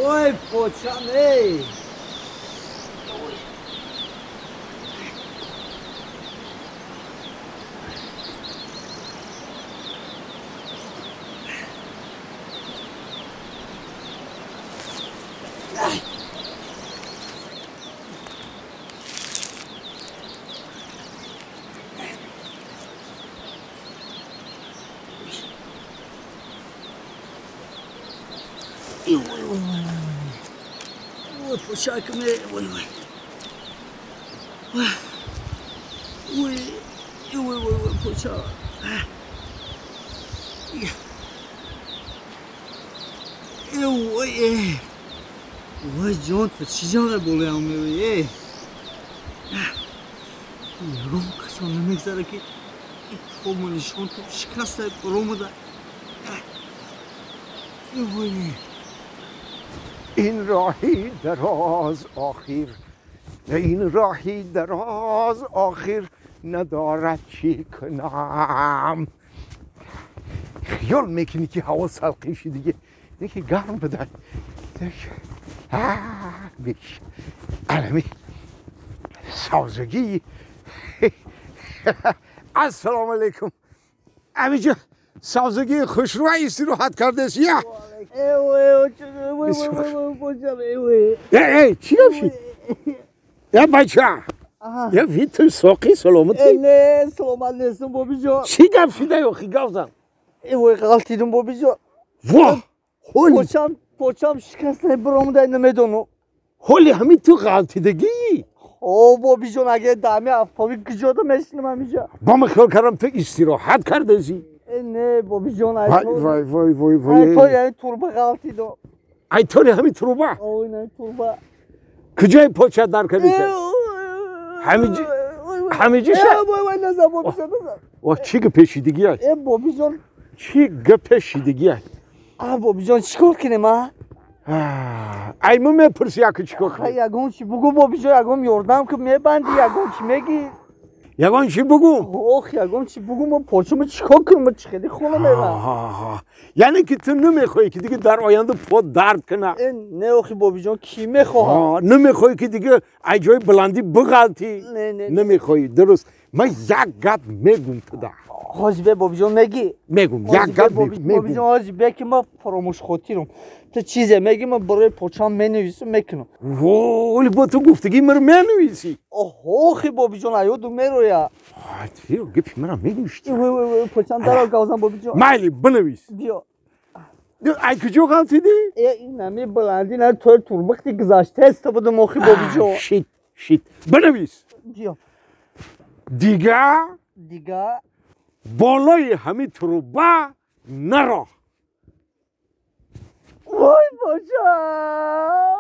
وای پوچم ای پوچکم ای وای وای وای وای وای پوچا وای جان تو چی جانه بوله هم میوی یکم کسان نمیگذاره که این تومانشان تو شکسته برامده وای این راهی دراز آخر این راهی دراز آخر ندارد چی کنم خیال میکنی که هوا سلقیشی دیگه یکی گرم بدن بیش علمی سازگی السلام علیکم امی جا سازگی خوشروی استراحت کرده است یا چی نفشید؟ یا بچه یا وید توی ساقی سلامتی؟ نه سلامت نیستم بابی جان چی گفشیده یا خی گفتم؟ وای غلطیدم بابی جان واه هولی پوچم شکسته برامده نمیدونم هولی همین تو غلطیدگی او بابی جان اگه دمی افتابی گجاده میشنم همیجا با من خیال کردم تو استراحت کرده زی نه بابی جان وای وای وای وای وای ای تو یعنی تربه غلطیدم ای طوری همین تروبه اوه نه تربه کجای پاچت در کنیسه همیجی شد وای نزد بابی جان نزد واه چی گپشیدگی هست ای بابی جان چی گپشیدگی هست بابی جان چیکار کنیم ای من میپرسی یکی چیکار کنی یگان چی بگو بابی جان یگان یاردم که میبندی یگان چی میگی یگان چی بگم یگان چی بگو من پاچم چیکار کنم من چی خیلی خونه میرم یعنی که تو نمیخوای که دیگه در آینده پات درد کنه نه آخی بابی جان کی میخواه نمیخوای که دیگه ای جای بلندی بغلطی نه نمیخوای درست من یک گپ میگم تو ده حاجی به بابی جان میگی میگم یک گپ بابی جان حاجی به که ما فراموش خاطرم تو چیزی میگی من برای پاچم مینویسم میکنم ولی با تو گفتگی مرا مینویسی آخی بابی جان ایادو میرویا تو گپی مرا مینوشتی پاچم در گازم بابی جان مالی بنویس بیا ای کجا غلطیدی این نمی بلندی نه تو تربختی گذاشته است بودم آخی بابی جان شیت بنویس بیا دیگه بالای همین تروبه نرا وای پاچم